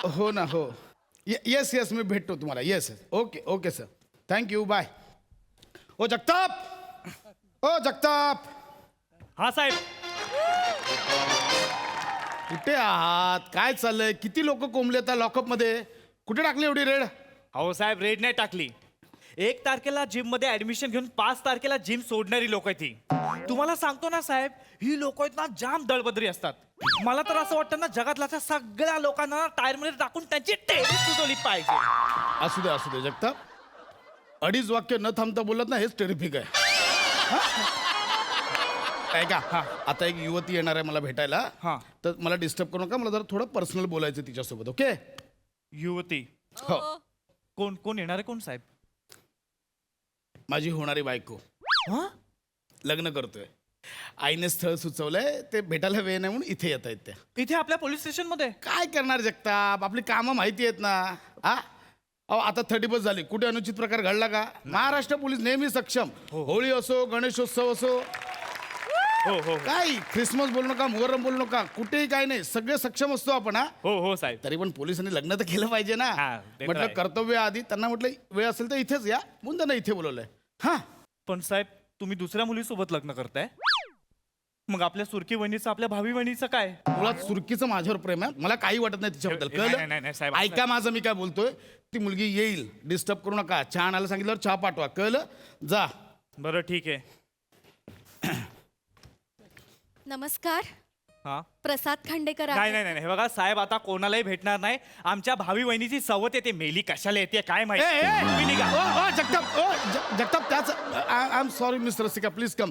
S6: हो ना, हो. येस मी भेटतो तुम्हाला. Yes okay sir, thank you, bye. ओ जगताप.
S9: हा साहेब.
S6: कुठे आहात? काय चाललंय? किती लोक कोंबले आता लॉकअप मध्ये? कुठे टाकली एवढी रेड?
S9: अहो साहेब, रेड नाही टाकली. 1 तारखेला जिम मध्ये ऍडमिशन घेऊन 5 तारखेला जिम सोडणारी लोक आहेत ही. तुम्हाला सांगतो ना साहेब, ही लोक आहेत ना जाम दळबद्री असतात. मला तर असं वाटतं ना, जगातल्या सगळ्या लोकांना टायर मध्ये टाकून त्यांची टेरी सुचवली पाहिजे.
S6: असू दे जगताप, 2.5 वाक्य न थांबता बोलत ना, हेच टेरिफिक आहे. ऐका, आता एक युवती येणार आहे मला भेटायला.
S9: हा.
S6: तर मला डिस्टर्ब करू नका, मला जरा थोडं पर्सनल बोलायचं तिच्यासोबत. ओके?
S9: युवती
S6: हो.
S9: कोण कोण येणार आहे? कोण साहेब?
S6: माझी होणारी बायको. लग्न करतोय. आईने स्थळ सुचवलंय, ते भेटायला वेळ नाही म्हणून इथे येत आहेत त्या.
S9: इथे आपल्या पोलीस स्टेशन मध्ये?
S6: काय करणार जगताप, आपली कामं माहिती आहेत ना. हा, अहो आता 30 झाली, कुठे अनुचित प्रकार घडला का? महाराष्ट्र पोलीस नेहमी सक्षम. होळी असो, गणेशोत्सव असो,
S9: हो हो
S6: काय ख्रिसमस बोलू नका, मुहर्रम बोलू नका, कुठेही काय नाही, सगळे सक्षम असतो आपण. हा,
S9: हो हो साहेब.
S6: तरी पण पोलिसांनी लग्न तर केलं पाहिजे ना.
S9: हा, ते तर
S6: म्हटलं
S9: आहे.
S6: कर्तव्य आधी, त्यांना म्हटलं वेळ असेल तर इथेच या, म्हणून त्यांना इथे बोलवलंय. हा,
S9: पण साहेब तुम्ही दुसऱ्या मुलीसोबत लग्न करताय, मग आपल्या सुरकी वहिनीचं, आपल्या भावी वहिनीचं काय?
S6: मुळात सुरकीचं माझ्यावर प्रेम आहे, मला काही वाटत नाही तिच्याबद्दल.
S9: नाही, साहेब,
S6: कळलं? ऐका माझं, मी काय बोलतोय. ती मुलगी येईल, डिस्टर्ब करू नका. चहा आणायला सांगितल्यावर चहा पाठवा. कळलं? जा.
S9: बरं ठीक आहे.
S2: नमस्कार,
S9: हा,
S2: प्रसाद खांडेकर आहे.
S9: नाही नाही नाही, हे बघा साहेब, आता कोणालाही भेटणार नाही. आमच्या भावी वहिनीची सवत येते, मेली कशाला येते काय माहिती. तुम्ही निघा.
S6: जगताप त्याच. I am sorry mister Rasika, please come.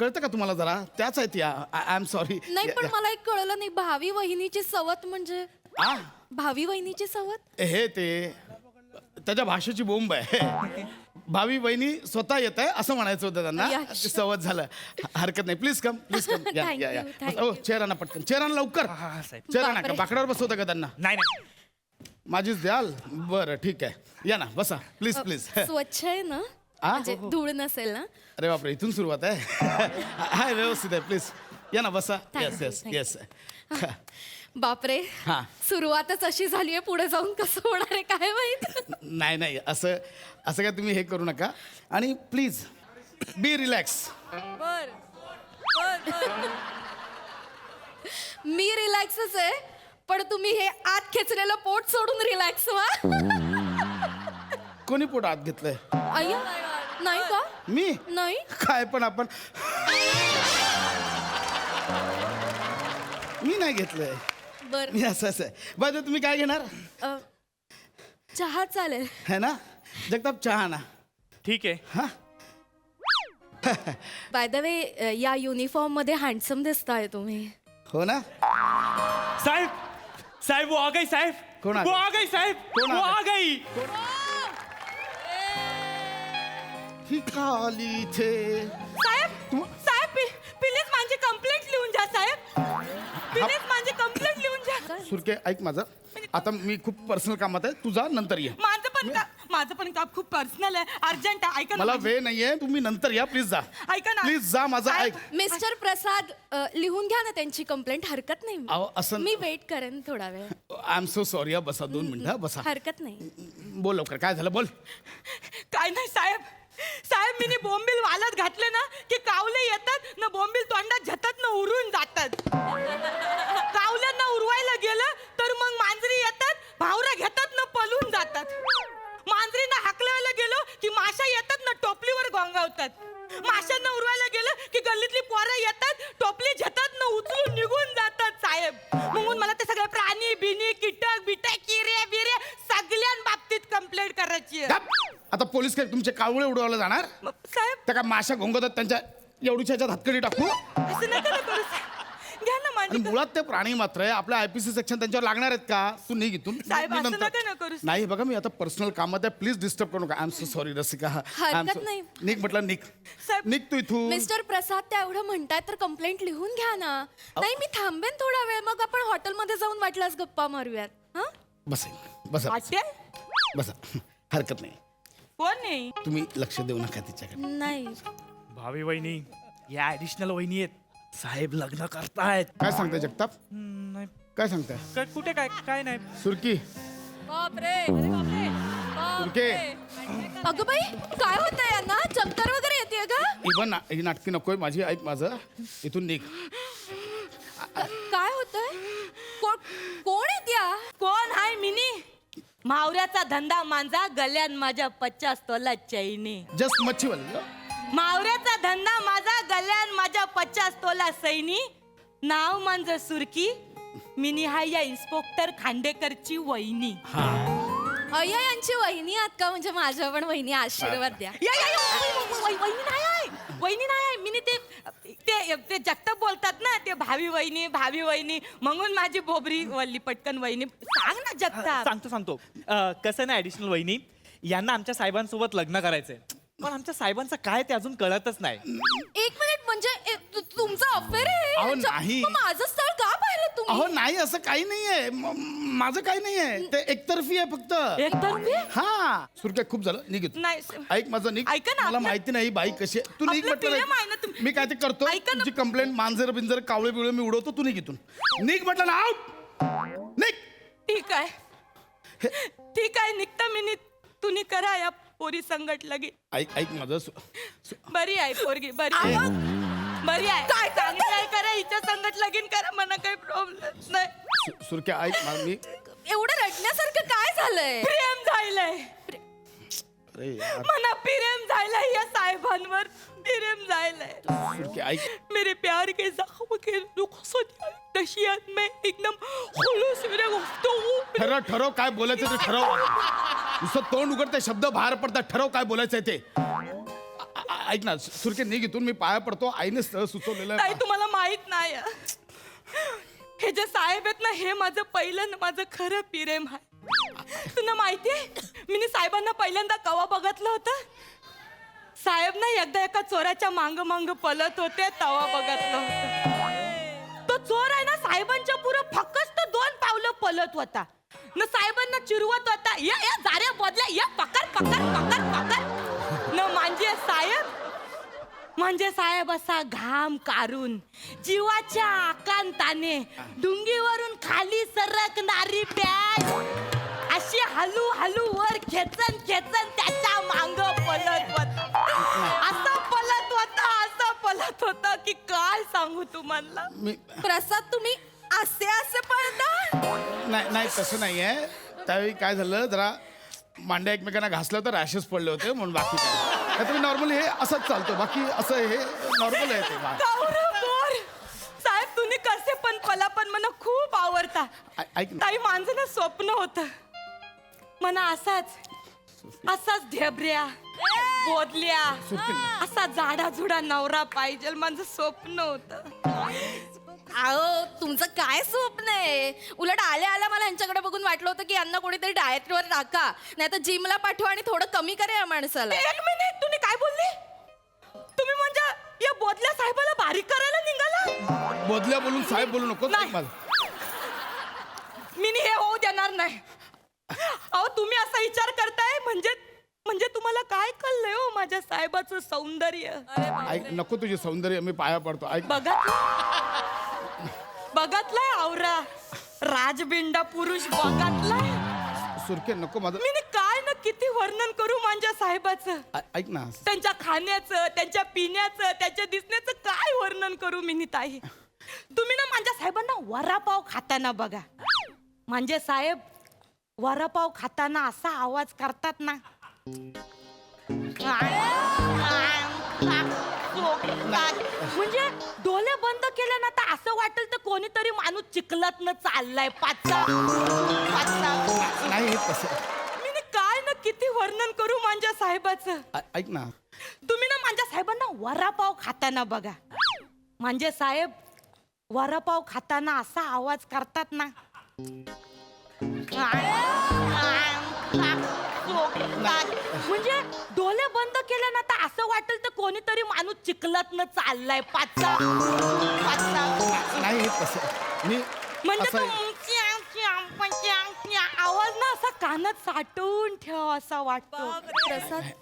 S6: कळतं का तुम्हाला जरा? त्याच आहेत या. I am sorry.
S2: नाही, पण मला एक कळलं नाही, भावी वहिनीची सवत म्हणजे
S6: आ,
S2: भावी वहिनीची सवत?
S6: हे ते त्याच्या भाषेची बोंब आहे. भावी वहिनी स्वतः येत आहे असं म्हणायचं होतं त्यांना.
S2: या,
S6: ते सवत झालं. हरकत नाही, प्लीज कम, प्लीज कम. या
S2: Thank
S6: या या.
S2: you, thank
S6: ओ, चेअर आणा पटकन, चेअर आणा लवकर.
S9: हा, साहेब.
S6: चेअर आणा.
S2: बापरे.
S6: बाकड्यावर बसवतं का त्यांना?
S9: नाही नाही,
S6: माझीच द्याल? बरं ठीक आहे, या ना, बसा प्लीज प्लीज.
S2: स्वच्छ आहे ना?
S6: आ?
S2: म्हणजे धूळ नसेल ना?
S6: अरे बापरे, इथून सुरुवात आहे. हाय, व्यवस्थित आहे, प्लीज या ना, बसा.
S2: Thank
S6: yes
S2: you,
S6: yes
S2: thank
S6: yes.
S2: बापरे,
S6: हा.
S2: सुरुवातच अशी झाली आहे, पुढे जाऊन कसं होणार आहे काय माहित.
S6: नाही नाही, असं असं काय तुम्ही हे करू नका. आणि प्लीज बी रिलॅक्स.
S2: मी रिलॅक्सच आहे, पण तुम्ही हे आत खेचलेलं पोट सोडून रिलॅक्स व्हा.
S6: कोणी पोट आत घेतलंय?
S2: अय्या, नाही का?
S6: मी?
S2: नाही.
S6: काय पण आपण, मी नाही घेतलंय.
S2: बर,
S6: मी असंच आहे. बरं, तुम्ही काय घेणार?
S2: चहा चालेल.
S6: है ना? जगताप चहा ना.
S9: ठीक आहे.
S6: हा,
S2: बाय द वे, या युनिफॉर्म मध्ये हँडसम दिसताय तुम्ही.
S6: हो ना?
S9: साहेब, साहेब वो आ गई साहेब.
S6: कोण आ
S9: वो
S6: गई?
S9: आ गई साहेब.
S6: कोण आ
S9: वो आ
S6: गई?
S9: गई.
S6: ही का आली इथे?
S5: साहेब, साहेब प्लीज माझी कंप्लेंट लिहून द्या साहेब. प्लीज माझी कंप्लेंट लिहून द्या.
S6: सुरके, ऐक माझं. आता मी खूप पर्सनल कामात आहे, तू जा, नंतर ये.
S5: माझं पण काम खूप पर्सनल आहे, अर्जंट आहे. ऐका ना,
S6: मला वेळ नाहीये, तुम्ही नंतर या, प्लीज जा.
S5: ऐका ना.
S6: प्लीज जा, माझं ऐक.
S2: मिस्टर प्रसाद, लिहून घ्या ना त्यांची कंप्लेंट, हरकत नाही.
S6: अहो, असं
S2: मी वेट करेन थोडा वेळ.
S6: I am so sorry. बसा 2 मिनिटं, बसा.
S2: हरकत नाही.
S6: बोल लवकर, काय झालं बोल.
S5: काय नाही साहेब. साहेब, मी बोंबील वालत घातले ना की कावले येतात ना, बोंबील तोंडात झतात ना, उरून जातात. कावल्यांना उरवायला गेलं तर मग मांजरी येतात, भावरा घेतात ना, पळून जातात. मांजरींना हाकलायला गेलो की माशा येतात ना, टोपलीवर गोंगावतात. माशांना उरवायला गेलं की गल्लीतली पोरं येतात, टोपली घेतात ना, उचलून निघून जातात. साहेब, म्हणून मला ते सगळे प्राणी बिनी, कीटक बिटक, किरे बिरे सगळ्यां बाबतीत कंप्लेंट करायची आहे.
S6: गप! आता पोलीस काय तुमचे कावळे उडवायला जाणार?
S5: साहेब,
S6: त्या का माशा घोंगतात त्यांच्या एवढीच्या ह्याच्यात हातकडी टाकू?
S5: असं नका ना करू साहेब. घ्या ना
S6: आणि
S5: माझी.
S6: मुळात ते प्राणी मात्र आहे, आपल्या आयपीसी सेक्शन त्यांच्यावर लागणार आहेत का? तू निघ इथून.
S5: साहेब,
S6: मी
S5: असं
S6: नंतर-
S5: नका ना करू.
S6: नाही बघा, मी आता पर्सनल कामात आहे, प्लीज डिस्टर्ब करू नका. I am so sorry Rasika.
S2: हरकत नाही.
S6: निघ म्हटलं, निघ.
S5: साहेब-
S6: निघ तू इथून.
S2: मिस्टर प्रसाद, त्या एवढं म्हणताय तर कंप्लेंट लिहून घ्या ना. नाही, मी थांबेन थोडा वेळ, मग आपण हॉटेलमध्ये जाऊन वाटल्यास गप्पा मारूयात. हा,
S6: बसा बसा
S5: हॉटेल?
S6: बसा. हरकत नाही.
S5: कोण नाही?
S6: तुम्ही लक्ष देऊ नका तिच्याकडे.
S2: नाही.
S9: भावी वहिनी, या ऍडिशनल वहिनी आहेत. साहेब लग्न करतायत.
S6: काय सांगताय जगताप?
S9: नाही,
S6: काय सांगताय?
S9: कुठे काय काय नाही.
S6: सुरकी,
S2: बापरे,
S6: सुरके,
S2: अगं बाई, काय होतंय यांना? चक्कर वगैरे येते का?
S6: इवन ही नाटकी नकोय माझी. ऐक माझं, इथून निघ.
S2: काय होतंय? कोण आहे त्या?
S5: कोण हाय मिनी? मावऱ्याचा धंदा मांजा, गल्यान माझ्या 50 तोला चैनी.
S6: जस्ट मच्छीवाली.
S5: मावऱ्याचा धंदा माझा, गल्यान माझ्या 50 तोला सैनी. नाव मांज सुरकी, मिनी हाय या इन्स्पेक्टर खांडेकरची वहिनी.
S2: भैया यांची वहिनी आहात का? म्हणजे माझ्या पण वहिनी आशीर्वाद द्या.
S5: वहिनी नाही आहे, वहिनी नाही आहे. मी ते जगताप बोलतात ना, ते भावी वहिनी म्हणून माझी बोबरी वल्ली पटकन वहिनी. सांग ना जगताप.
S9: सांगतो कसं ना ऍडिशनल वहिनी, यांना आमच्या साहेबांसोबत लग्न करायचंय, पण आमच्या साहेबांचं काय ते अजून कळतच नाही.
S2: एक मिनिट, म्हणजे तुमचा अफेअर आहे?
S8: अहो,
S2: अच्छा,
S8: नाही.
S2: मग माझं स्थळ का पाहिलं
S8: अहो
S2: तुम्ही?
S8: नाही, असं काही नाहीये. माझं काही नाहीये, ते एकतर्फी आहे फक्त.
S5: एकतर्फी?
S8: हा सुरक्या खूप झालं, निघ इथून.
S5: नाही.
S8: ऐक माझं, निघ.
S5: ऐका ना,
S8: मला
S5: आपलं-
S8: माहिती नाही बाई कशी आहे. तू निघ
S5: आपलं प्रेम आहे ना
S8: म्हटलं.
S5: तुम-
S8: मी काय ते करतो,
S5: ऐका ना.
S8: तुमची कंप्लेंट मांजर बिंजर कावळे बिवळे मी उडवतो. तू निघ इथून. निघ म्हटलं ना, आउट. निघ.
S5: ठीक आहे निघता मी. तुम्ही करा या पोरी संगट लगी.
S8: ऐक माझं
S5: बरी आहे पोरगी, बरी आहे. बरी आहे. काय चांगली आहे, करा हिच्या संगट लगीन करा, मला काही प्रॉब्लेम नाही.
S8: सुरक्या ऐक मी.
S2: एवढं रडण्यासारखं काय झालंय?
S5: प्रेम झालंय,
S8: अरे यार,
S5: मला प्रेम झालंय या साहेबांवर. प्रेम झालंय.
S8: सुरक्या ऐक.
S5: मेरे प्यार के जख्म के नशियात में एकदम खुलूस मेरे गुफ्तगू.
S8: ठरव काय बोलायचं ते ठरव. नुसतं तोंड उघडते, शब्द बाहेर पडतात. ठरव काय बोलायचंय ते. ऐक ना सुरके, निघ इथून. मी पाया पडतो. आईने स्थळ सुचवलेलं
S5: ताई
S8: आहे.
S5: तुम्हाला माहित नाही, हे जे साहेब आहेत ना, हे माझं पहिलं न माझं खरं प्रेम आहे. तुला माहितीये, मी साहेबांना पहिल्यांदा कवा बघितलं होतं? साहेब ना एकदा एका चोराच्या मांग पलत होते, तवा बघितलं होतं. तो चोर आहे ना, साहेबांच्या पुढं फक्त 2 पावलं पलत होता न. साहेबांना चिरवत होता, या या जाऱ्या बदल्या, या पकड. न म्हणजे साहेब असा घाम काढून जीवाच्या आकांताने डुंगीवरून खाली सरकणारी पॅच अशी हलू वर खेचन त्याच्या मांग पलत होता की काय सांगू तुम्हाला.
S2: प्रसाद, तुम्ही असे पळता?
S8: नाही तसं नाहीये. त्यावेळी काय झालं, जरा मांड्या एकमेकांना घासलं तर रॅशेस पडले होते म्हणून. बाकी काय तुम्ही नॉर्मली हे असंच चालतो. बाकी असं हे नॉर्मल आहे ते.
S5: गौरव बोर साहेब, तुम्ही कसे पण पला, पण मला खूप आवडता.
S8: ऐक ना.
S5: ताई, माझं ना स्वप्न होतं, मला असाच ढेबऱ्या बोदल्या असा जाडा नवरा पाहिजे, माझं स्वप्न होतं.
S2: अहो, तुमचं काय स्वप्न आहे? उलट आल्या मला यांच्याकडे बघून वाटलं होतं की यांना कोणीतरी डाएटवर टाका, नाही तर जिमला पाठवा आणि थोडं कमी करा या माणसाला.
S5: एक मिनिट, तुम्ही काय बोलले? तुम्ही म्हणजे या बोदल्या साहेबाला बारीक करायला निघाला?
S8: बोदल्या बोलून साहेब बोलू नको.
S5: नाही. मी हे होऊ देणार नाही. अहो, तुम्ही असा विचार करताय म्हणजे तुम्हाला काय कळलंय हो माझ्या साहेबाचं सौंदर्य?
S8: ऐक, नको तुझे सौंदर्य, मी पाया पडतो. ऐक.
S5: बघतलाय आवरा राजबिंडा पुरुष बघतलाय.
S8: सुरके नको माझं.
S5: मी काय ना किती वर्णन करू माझ्या साहेबाचं.
S8: ऐक ना.
S5: त्यांच्या खाण्याचं, त्यांच्या पिण्याचं, त्यांच्या दिसण्याचं काय वर्णन करू मी ताई. तुम्ही ना माझ्या साहेबांना वडापाव खाताना बघा. म्हणजे साहेब वडापाव खाताना असा आवाज करतात ना, म्हणजे डोळे बंद केले ना तर असं वाटेल तर कोणीतरी माणूस चिखलात न चाललाय.
S8: नाही हे तसं.
S5: मी काय ना किती वर्णन करू माझ्या साहेबाचं.
S8: ऐक ना.
S5: तुम्ही ना माझ्या साहेबांना वडापाव खाताना बघा. म्हणजे साहेब वडापाव खाताना असा आवाज करतात ना, म्हणजे डोळे बंद केले ना तर असं वाटेल तर कोणीतरी माणूस चिखलात न चाललाय.
S8: नाही हे तसं. मी
S5: म्हणजे
S8: असं-
S5: आवाज ना असा कानात साठवून ठेव असा वाटतो.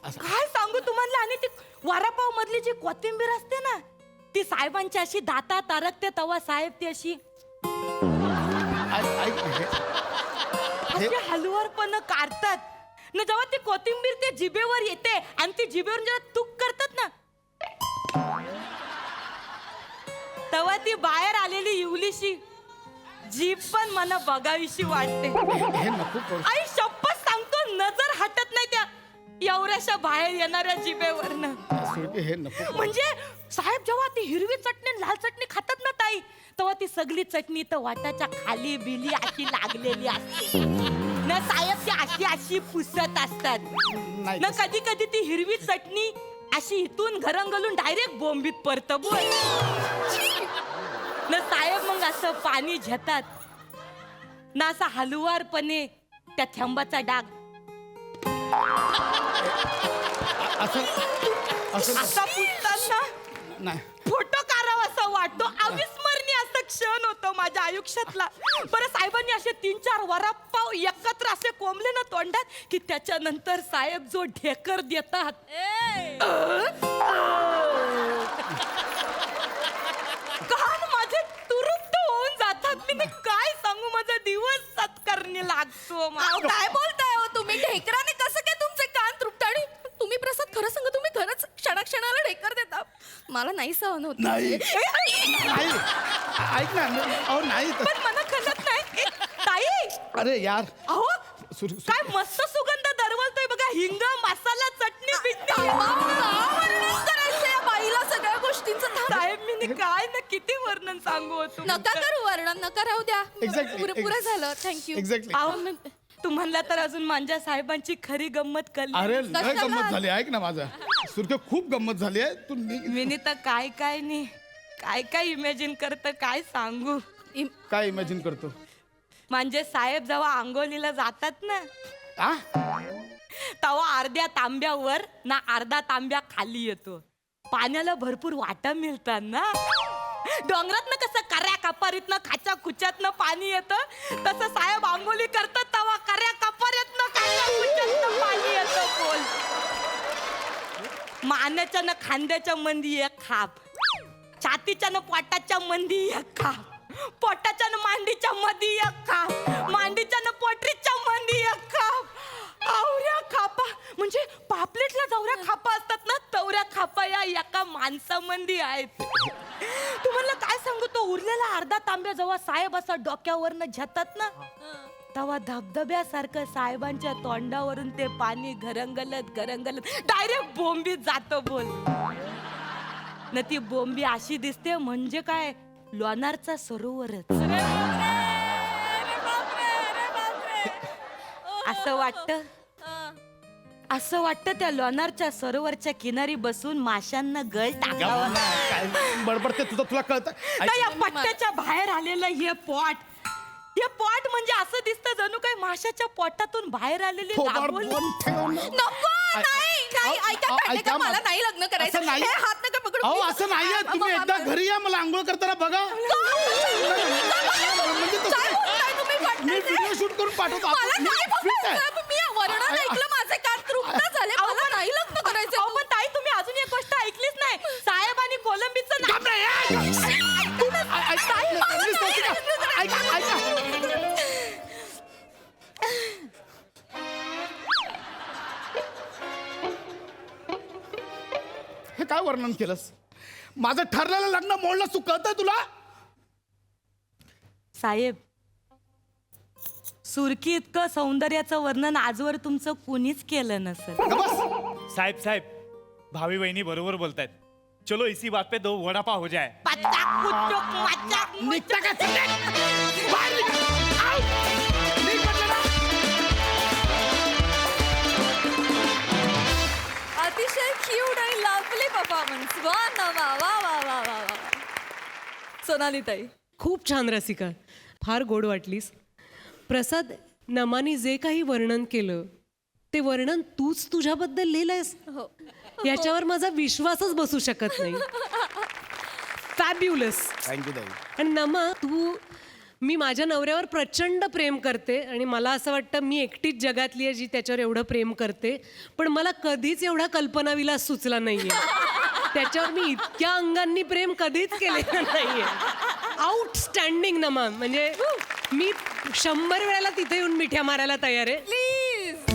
S5: काय सांगू तुम्हाला. आणि ती वडापाव मधली जी कोथिंबीर असते ना, ती साहेबांची अशी दातात अरकते तेव्हा साहेब ती अशी हलवारपणे काढतात ना. जेव्हा ती कोथिंबीर ते जिभेवर येते आणि ती जिभेवर जेव्हा तुक करतात ना, तेव्हा ती बाहेर आलेली इवलीशी जीभ पण मला बघावीशी वाटते.
S8: हे नको करू.
S5: आई शपथ सांगतो, नजर हटत नाही त्या एवढ्याशा बाहेर येणाऱ्या जिभेवरनं.
S8: सुरके हे नको करू.
S5: म्हणजे साहेब जेव्हा ती हिरवी चटणी लाल चटणी खातात ना ताई, तेव्हा ती सगळी चटणी तर वाटाच्या खाली बिली अशी लागलेली असते. ना साहेब ती अशी अशी पुसत असतात
S6: नाही
S5: ना कधी कधी ती हिरवी चटणी अशी इथून घरंगलून डायरेक्ट बोंबीत परत बोल ना साहेब मग असं पाणी घेतात ना असा हलवारपणे त्या थेंबाचा डाग असा पुसताना
S6: नाही
S5: फोटो काढावा असा वाटतो अविस्मरणीय असा क्षण होतो माझ्या आयुष्यातला बरं साहेबांनी असे 3-4 वडापाव एकत्र असे कोंबले ना तोंडात की त्याच्यानंतर साहेब जो ढेकर देतात कान माझे तुरुप्त होऊन जातात मी काय सांगू माझा दिवस सत्कारणी लागतो
S2: काय बोलताय हो तुम्ही ढेकराने कसं काय तुमचे कान तृप्त आणि तुम्ही प्रसाद खरं सांगा तुम्ही खरंच क्षणाक्षणाला ढेकर देता मला नाही सहन होत
S6: नाही. नाही ऐक ना अहो नाही
S5: पण मला कळत नाही ताई
S6: अरे यार
S5: अहो
S6: सुरू-
S5: काय मस्त सुगंध दरवलतोय बघा हिंग मसाला चटणी बिटणी
S2: बाईला सगळ्या गोष्टींचं
S5: साहेब मी काय ना किती वर्णन सांगू होतो
S2: नका करू वर्णन नका राहू द्या
S6: Exactly.
S2: पुरेपुरं झालं थँक्यू
S6: Exactly.
S5: तुम्हाला तर अजून माझ्या साहेबांची खरी गंमत कळली
S6: अरे लय
S2: कशाला?
S6: गंमत झाली ऐक ना माझा सुरके खूप गंमत झाली आहे तू
S5: मी तर काय काय नाही काय काय इमॅजिन करत काय सांगू
S6: काय इमॅजिन करतो
S5: म्हणजे साहेब जेव्हा आंघोलीला जातात ना
S6: आ
S5: तेव्हा अर्ध्या तांब्यावर ना अर्धा तांब्या खाली येतो पाण्याला भरपूर वाटा मिळतात ना डोंगरात ना कसं कर्या कपारीतनं खाच्या खुच्यातनं पाणी येतं तसं साहेब आंघोली करतात तेव्हा कर्या कपारीतनं खाच्या खुच्यातनं पाणी येतं बोल मानेच्या ना खांद्याच्या मंदी एक खाप छातीच्या ना पोटाच्या मंदी एक खाप पोटाच्या ना मांडीच्या मध्ये एक खाप मांडीच्या ना पोटरीच्या मध्ये एक खाप आवऱ्या खापा म्हणजे पापलेटला जवऱ्या खापा असतात ना तवऱ्या खापा या एका माणसामंदी आहेत तुम्हाला काय सांगू तो उरलेला अर्धा तांब्या जेव्हा साहेब असा डोक्यावरनं झतात ना तेव्हा धबधब्यासारखं साहेबांच्या तोंडावरून ते पाणी घरंगलत डायरेक्ट बोंबीत जातो बोल न ती बोंबी अशी दिसते म्हणजे काय लोणारचा सरोवरच असं वाटतं त्या लोणारच्या सरोवरच्या किनारी बसून माशांना गळ टाकावा
S6: काय बडबडते तुला कळतं
S5: आता या पट्ट्याच्या बाहेर आलेलं हे पॉट म्हणजे असं दिसतं जणू काही माशाच्या पोटातून बाहेर आलेली दाबोली.
S2: नको नाही ऐका
S6: ऐका
S2: मला नाही लग्न करायचं
S6: असं नाही.
S2: हे हात नका पकडू
S6: अहो
S2: please.
S6: असं नाहीये तुम्ही एकदा घरी या मला आंघोळ करताना बघा म्हणजे तसं-
S2: काय बोलताय तुम्ही
S6: मी
S2: पटकन?
S6: व्हिडिओ शूट करून पाठवतो
S2: मला
S6: आपण-
S2: नाही
S6: मी fit आहे.
S2: बघायचं. मी वर्णन ऐकलं माझे कान तृप्त झाले मला नाही लग्न करायचं
S5: अहो, पण ताई तुम्ही अजून एक गोष्ट ऐकलीच नाही साहेब आणि कोलंबीचं नाव
S6: हे काय वर्णन केलंस माझं ठरलेलं लग्न मोडलं तू कळतंय तुला
S5: साहेब सुरकी इतकं सौंदर्याचं वर्णन आजवर तुमचं कुणीच केलं नसेल
S6: बस
S9: साहेब भावी वहिनी बरोबर बोलतायत चलो इसी बात पे 2 वड़ा पाव हो जाए
S5: पचाक पुचक मचाक
S6: निघता का चल बाहेर निघ. आऊ. निघ म्हटलं ना.
S2: अतिशय क्यूट आणि लवली परफॉर्मन्स वा वा वा वा वा वा वा वा सोनाली ताई
S7: खूप छान रसिका फार गोड वाटलीस प्रसाद नमानी जे काही वर्णन केलं ते वर्णन तूच तुझ्याबद्दल लिहिलंयस
S2: हो
S7: याच्यावर माझा विश्वासच बसू शकत नाही फॅब्युलस
S6: थँक्यू ताई
S7: आणि नमा तू मी माझ्या नवऱ्यावर प्रचंड प्रेम करते आणि मला असं वाटतं मी एकटीच जगातली आहे जी त्याच्यावर एवढं प्रेम करते पण मला कधीच एवढा कल्पनाविलास सुचला नाहीये त्याच्यावर मी इतक्या अंगांनी प्रेम कधीच केलेलं नाहीये आउटस्टँडिंग नमा म्हणजे मी 100 वेळेला तिथे येऊन मिठ्या मारायला तयार आहे
S2: प्लीज